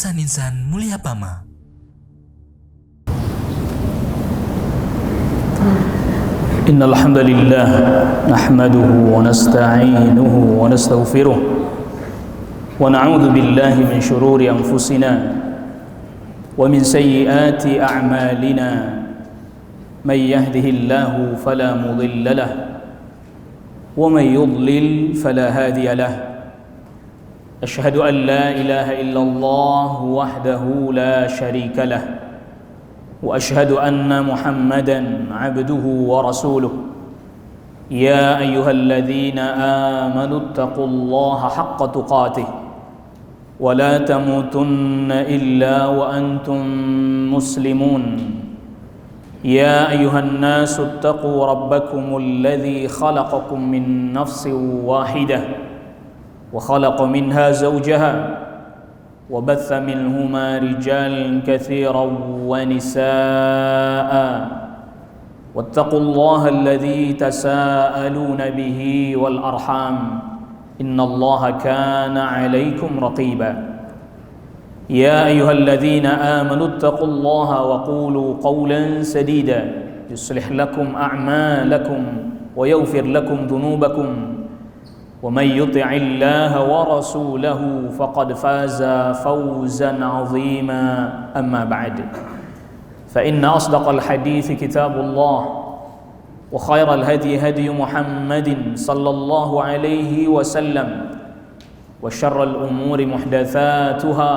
Insan-insan mulia Pama. Innal hamdalillah nahmaduhu wa nasta'inuhu wa nastaghfiruh wa na'udzu billahi min shururi anfusina wa min sayyiati a'malina may yahdihillahu fala mudilla lahu wa may yudlil fala hadiya lahu. Asyhadu an la ilaha illallah wahdahu la syarika lah wa asyhadu anna Muhammadan abduhu wa rasuluh. Ya ayyuhalladzina amanu taqullaha haqqa tuqatih wa la tamutunna illa wa antum muslimun. Ya ayyuhan nasu taqu rabbakumul ladzi khalaqakum min nafsin wahidah وخلق منها زوجها وبث منهما رجالا كثيرا ونساء واتقوا الله الذي تساءلون به والأرحام إن الله كان عليكم رقيبا. يا أيها الذين آمنوا اتقوا الله وقولوا قولا سديدا يصلح لكم أعمالكم ويغفر لكم ذنوبكم ومن يطع الله ورسوله فقد فاز فوزا عظيما. أما بعد فإن أصدق الحديث كتاب الله وخير الهدي هدي محمد صلى الله عليه وسلم وشر الأمور محدثاتها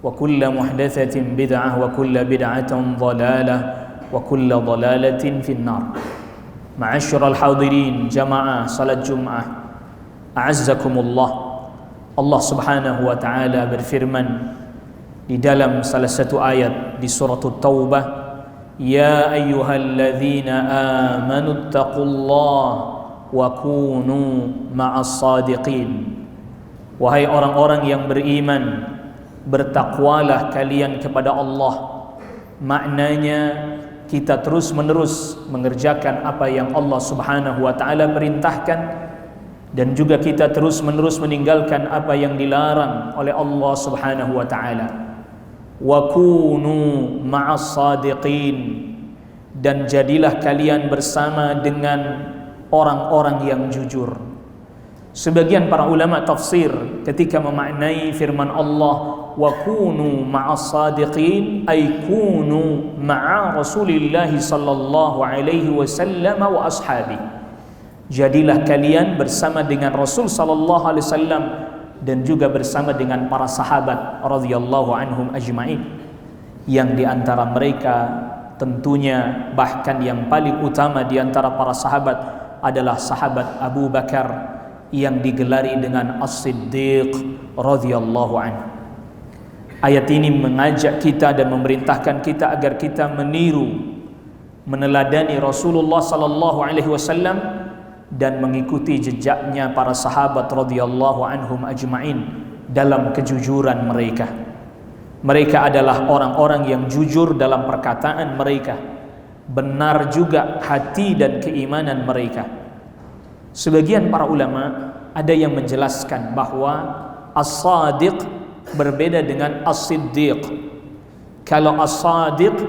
وكل محدثة بدعة وكل بدعة ضلالة وكل ضلالة في النار. معاشر الحاضرين جماعة صلاة جمعة, a'azzakumullah. Allah Subhanahu wa taala berfirman di dalam salah satu ayat di surah At-Taubah, ya ayyuhalladzina amanu taqullaha wa kunu ma'as sadiqin. Wahai orang-orang yang beriman, bertakwalah kalian kepada Allah. Maknanya kita terus-menerus mengerjakan apa yang Allah Subhanahu wa taala perintahkan, dan juga kita terus-menerus meninggalkan apa yang dilarang oleh Allah Subhanahu wa taala. Wa kunu ma'as sadiqin, dan jadilah kalian bersama dengan orang-orang yang jujur. Sebagian para ulama tafsir ketika memaknai firman Allah wa kunu ma'as sadiqin ay kunu ma'a Rasulillah sallallahu alaihi wasallam wa ashabihi. Jadilah kalian bersama dengan Rasul sallallahu alaihi wasallam dan juga bersama dengan para sahabat radhiyallahu anhum ajma'in, yang di antara mereka tentunya bahkan yang paling utama di antara para sahabat adalah sahabat Abu Bakar yang digelari dengan As-Siddiq radhiyallahu anhu. Ayat ini mengajak kita dan memerintahkan kita agar kita meniru, meneladani Rasulullah sallallahu alaihi wasallam dan mengikuti jejaknya para sahabat radhiyallahu anhum ajma'in dalam kejujuran mereka. Mereka adalah orang-orang yang jujur dalam perkataan mereka, benar juga hati dan keimanan mereka. Sebagian para ulama ada yang menjelaskan bahwa as-sadiq berbeda dengan as-siddiq. Kalau as-sadiq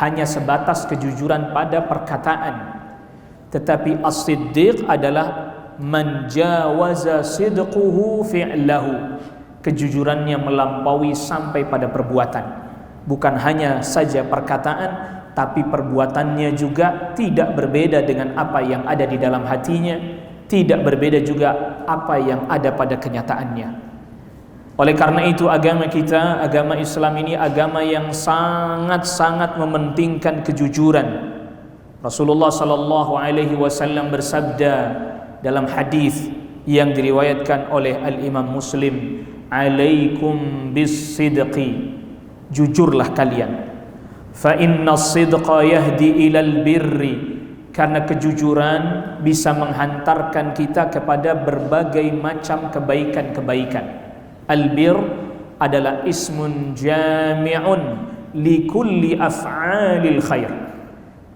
hanya sebatas kejujuran pada perkataan, tetapi as-siddiq adalah man jawaza sidquhu fi'lahu, kejujurannya melampaui sampai pada perbuatan. Bukan hanya saja perkataan, tapi perbuatannya juga tidak berbeda dengan apa yang ada di dalam hatinya, tidak berbeda juga apa yang ada pada kenyataannya. Oleh karena itu agama kita, agama Islam ini agama yang sangat-sangat mementingkan kejujuran. Rasulullah sallallahu alaihi wasallam bersabda dalam hadis yang diriwayatkan oleh Al-Imam Muslim, "Alaikum bis-sidqi." Jujurlah kalian. Fa inna as-sidqa yahdi ilal birri. Karena kejujuran bisa menghantarkan kita kepada berbagai macam kebaikan-kebaikan. Al-bir adalah ismun jami'un li kulli af'alil khair.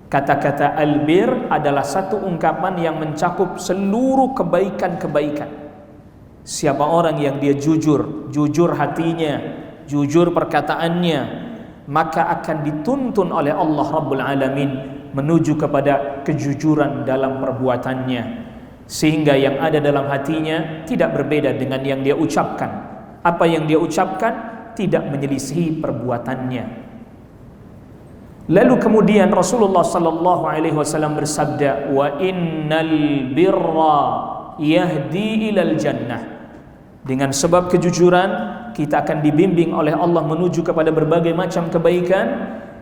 Kata-kata albir adalah satu ungkapan yang mencakup seluruh kebaikan-kebaikan. Siapa orang yang dia jujur hatinya, jujur perkataannya, maka akan dituntun oleh Allah Rabbul Alamin menuju kepada kejujuran dalam perbuatannya, sehingga yang ada dalam hatinya tidak berbeda dengan yang dia ucapkan. Apa yang dia ucapkan tidak menyelisihi perbuatannya. Lalu kemudian Rasulullah sallallahu alaihi wasallam bersabda, "Wa innal birra yahdi ilal jannah." Dengan sebab kejujuran kita akan dibimbing oleh Allah menuju kepada berbagai macam kebaikan,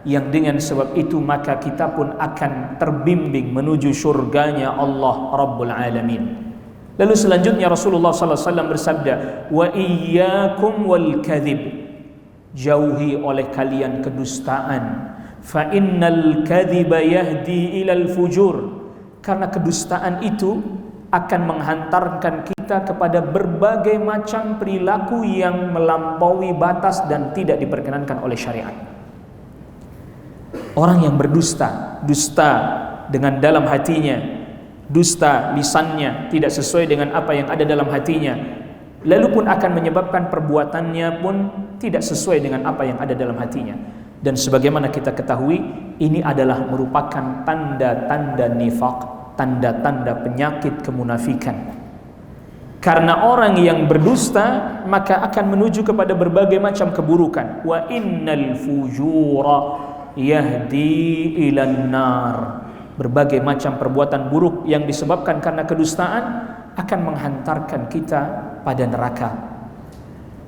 yang dengan sebab itu maka kita pun akan terbimbing menuju surganya Allah Rabbul Alamin. Lalu selanjutnya Rasulullah sallallahu alaihi wasallam bersabda, "Wa iyyakum wal kadhib." Jauhi oleh kalian kedustaan. Fa innal kadhiba yahdi ilal fujur. Karena kedustaan itu akan menghantarkan kita kepada berbagai macam perilaku yang melampaui batas dan tidak diperkenankan oleh syariat. Orang yang berdusta, dusta dengan dalam hatinya, dusta lisannya tidak sesuai dengan apa yang ada dalam hatinya, lalu pun akan menyebabkan perbuatannya pun tidak sesuai dengan apa yang ada dalam hatinya. Dan sebagaimana kita ketahui, ini adalah merupakan tanda-tanda nifaq, tanda-tanda penyakit kemunafikan. Karena orang yang berdusta maka akan menuju kepada berbagai macam keburukan. Wa innal fujura yahdi ilan nar. Berbagai macam perbuatan buruk yang disebabkan karena kedustaan akan menghantarkan kita pada neraka.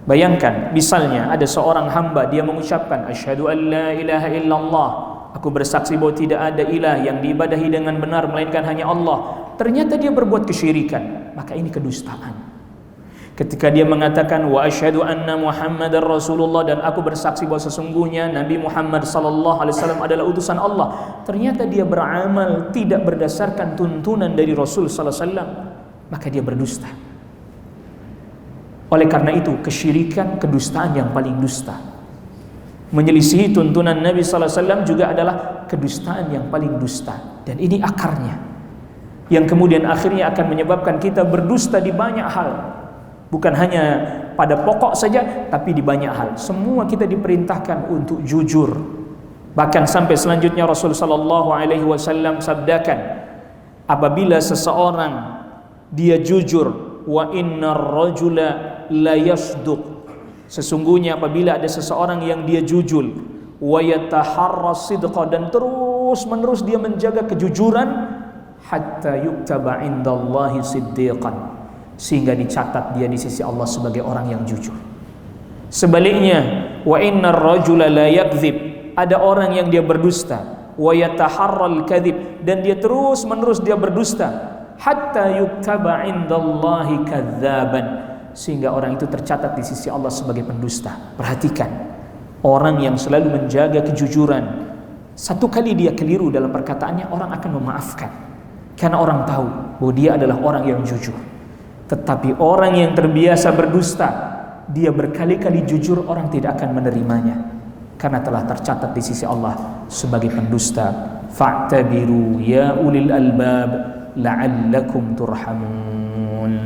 Bayangkan, misalnya ada seorang hamba, dia mengucapkan asyhadu an la ilaha illallah, aku bersaksi bahwa tidak ada ilah yang diibadahi dengan benar melainkan hanya Allah. Ternyata dia berbuat kesyirikan, maka ini kedustaan. Ketika dia mengatakan wa asyhadu anna Muhammadar Rasulullah, dan aku bersaksi bahwa sesungguhnya Nabi Muhammad sallallahu alaihi wasallam adalah utusan Allah, ternyata dia beramal tidak berdasarkan tuntunan dari Rasul sallallahu alaihi wasallam, maka dia berdusta. Oleh karena itu, kesyirikan, kedustaan yang paling dusta. Menyelisihi tuntunan Nabi sallallahu alaihi wasallam juga adalah kedustaan yang paling dusta, dan ini akarnya, yang kemudian akhirnya akan menyebabkan kita berdusta di banyak hal. Bukan hanya pada pokok saja, tapi di banyak hal. Semua kita diperintahkan untuk jujur. Bahkan sampai selanjutnya Rasul sallallahu alaihi wasallam sabdakan, apabila seseorang dia jujur, wa innar rajula la yasduq, sesungguhnya apabila ada seseorang yang dia jujur, wa yataharra sidqa, dan terus menerus dia menjaga kejujuran, hatta yuktaba indallahi siddiqan, sehingga dicatat dia di sisi Allah sebagai orang yang jujur. Sebaliknya, wa innar rajula la yakdzib, ada orang yang dia berdusta, wa yataharral kadzib, dan dia terus menerus dia berdusta, hatta yuktaba indallahi kadzaban, sehingga orang itu tercatat di sisi Allah sebagai pendusta. Perhatikan, orang yang selalu menjaga kejujuran, satu kali dia keliru dalam perkataannya, orang akan memaafkan, karena orang tahu bahwa dia adalah orang yang jujur. Tetapi orang yang terbiasa berdusta, dia berkali-kali jujur, orang tidak akan menerimanya, karena telah tercatat di sisi Allah sebagai pendusta. Fa'tabiru ya ulil albab la'allakum turhamun.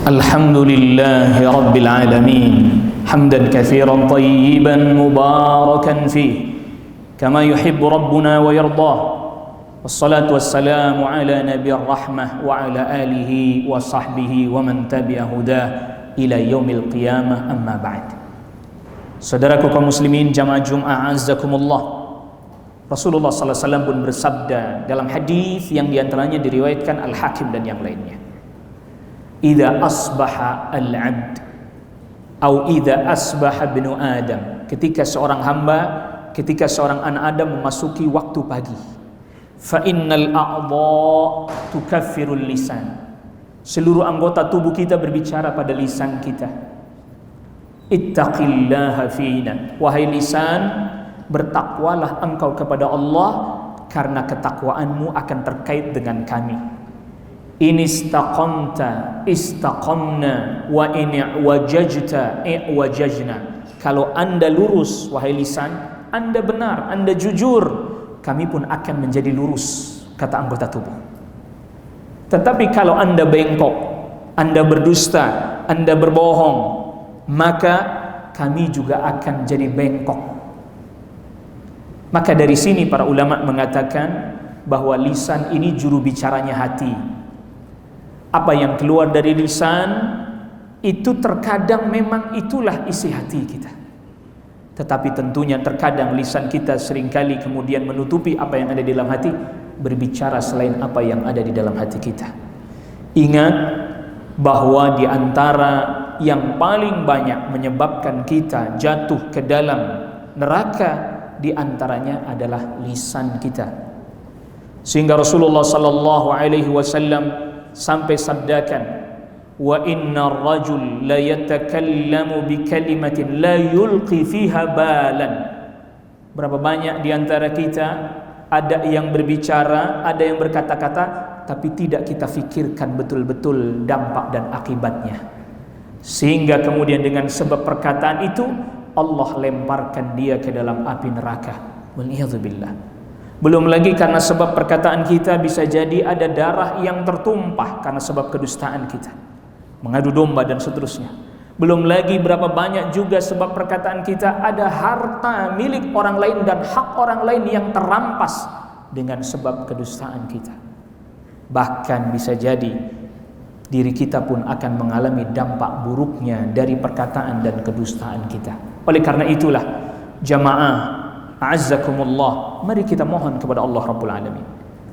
Alhamdulillahi Rabbil Alamin, hamdan katsiran tayyiban mubarakan fih, kama yuhibbu Rabbuna wa yardah. Wassalatu wassalamu ala nabiyir rahmah wa ala alihi wa sahbihi wa man tabi'a hudah ila yaumil qiyamah, amma ba'd. Saudaraku kaum muslimin jamaah Jumat azzakumullah, Rasulullah sallallahu alaihi wasallam pun bersabda dalam hadis yang diantaranya diriwayatkan Al-Hakim dan yang lainnya, idza asbaha al-'abd atau idza asbaha ibnu Adam, ketika seorang hamba, ketika seorang anak Adam memasuki waktu pagi, fa innal a'dha tukaffirul lisan, seluruh anggota tubuh kita berbicara pada lisan kita. Ittaqillaha fina, wahai lisan, bertakwalah engkau kepada Allah, karena ketakwaanmu akan terkait dengan kami. In istaqamta istaqamna wa in i'wajajta i'wajajna, kalau anda lurus wahai lisan, Anda benar, Anda jujur, kami pun akan menjadi lurus, kata anggota tubuh. Tetapi kalau Anda bengkok, Anda berdusta, Anda berbohong, maka kami juga akan jadi bengkok. Maka dari sini para ulama mengatakan bahwa lisan ini juru bicaranya hati. Apa yang keluar dari lisan itu terkadang memang itulah isi hati kita. Tetapi tentunya terkadang lisan kita seringkali kemudian menutupi apa yang ada di dalam hati, berbicara selain apa yang ada di dalam hati kita. Ingat bahwa di antara yang paling banyak menyebabkan kita jatuh ke dalam neraka, di antaranya adalah lisan kita. Sehingga Rasulullah sallallahu alaihi wasallam sampai sabdakan, wa inna ar-rajul la yatakallamu bi kalimatin la yulqi fiha balan. Berapa banyak di antara kita ada yang berbicara, ada yang berkata-kata, tapi tidak kita fikirkan betul-betul dampak dan akibatnya. Sehingga kemudian dengan sebab perkataan itu Allah lemparkan dia ke dalam api neraka. Waliyadzubillah. Belum lagi karena sebab perkataan kita bisa jadi ada darah yang tertumpah karena sebab kedustaan kita, mengadu domba dan seterusnya. Belum lagi berapa banyak juga sebab perkataan kita ada harta milik orang lain dan hak orang lain yang terampas dengan sebab kedustaan kita. Bahkan bisa jadi diri kita pun akan mengalami dampak buruknya dari perkataan dan kedustaan kita. Oleh karena itulah jamaah a'azzakumullah, mari kita mohon kepada Allah Rabbul Alamin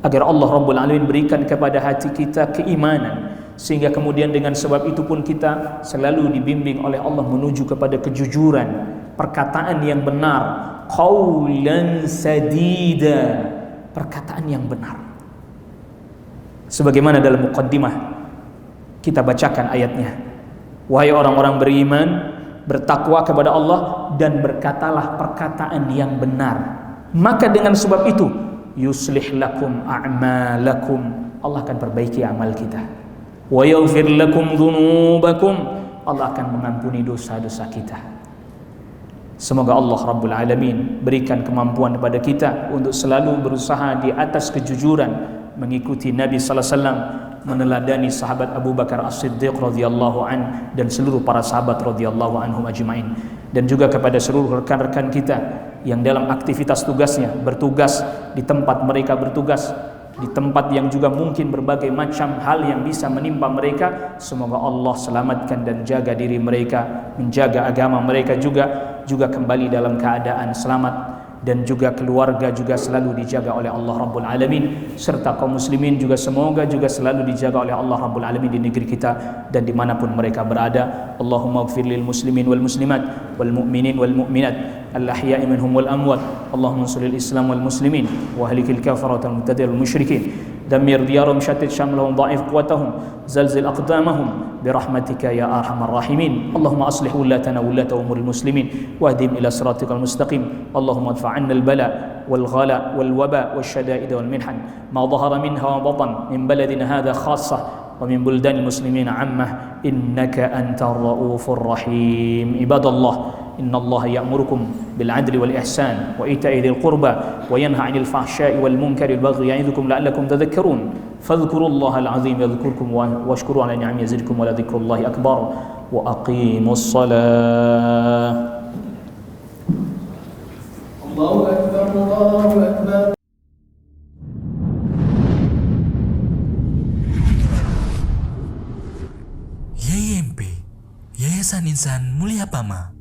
agar Allah Rabbul Alamin berikan kepada hati kita keimanan, sehingga kemudian dengan sebab itu pun kita selalu dibimbing oleh Allah menuju kepada kejujuran, perkataan yang benar, qaulan sadida, perkataan yang benar. Sebagaimana dalam muqaddimah kita bacakan ayatnya, wahai orang-orang beriman, bertakwa kepada Allah dan berkatalah perkataan yang benar, maka dengan sebab itu yuslih lakum a'malakum, Allah akan perbaiki amal kita, wa yaghfir lakum dzunubakum, Allah akan mengampuni dosa-dosa kita. Semoga Allah Rabbul Alamin berikan kemampuan kepada kita untuk selalu berusaha di atas kejujuran, mengikuti Nabi sallallahu alaihi wasallam, meneladani sahabat Abu Bakar As-Siddiq radhiyallahu an dan seluruh para sahabat radhiyallahu anhum ajma'in, dan juga kepada seluruh rekan-rekan kita yang dalam aktivitas tugasnya bertugas di tempat mereka bertugas, di tempat yang juga mungkin berbagai macam hal yang bisa menimpa mereka. Semoga Allah selamatkan dan jaga diri mereka, menjaga agama mereka juga kembali dalam keadaan selamat, dan juga keluarga juga selalu dijaga oleh Allah Rabbul Alamin, serta kaum muslimin juga semoga juga selalu dijaga oleh Allah Rabbul Alamin di negeri kita dan dimanapun mereka berada. Allahumma ighfir lil muslimin wal muslimat wal mu'minin wal mu'minat al-ahya'i minhum wal amwat. Allahumma ansuril islam wal muslimin wa ahlikil kafarata wal mubtadi'il wal musyrikin. دمر ديارهم شتت شملهم ضعف قوتهم زلزل أقدامهم برحمتك يا أرحم الراحمين. اللهم أصلح ولاتنا ولاة أمور المسلمين واهدهم إلى صراطك المستقيم. اللهم ادفع عنا البلاء والغلاء والوباء والشدائد والمحن ما ظهر منها وبطن من بلدنا هذا خاصة ومن بلدان المسلمين عامة إنك أنت الرؤوف الرحيم. عباد الله إن الله يأمركم بالعدل والإحسان وإيتاء ذي القربى وينهى عن الفحشاء والمنكر والبغي يعظكم لعلكم تذكرون فاذكروا الله العظيم يذكركم واشكروا على نعمه يزدكم ولذكر الله أكبر وأقيموا الصلاة. الله أكبر الله أكبر. YIMP, Yayasan Insan Mulia Pama.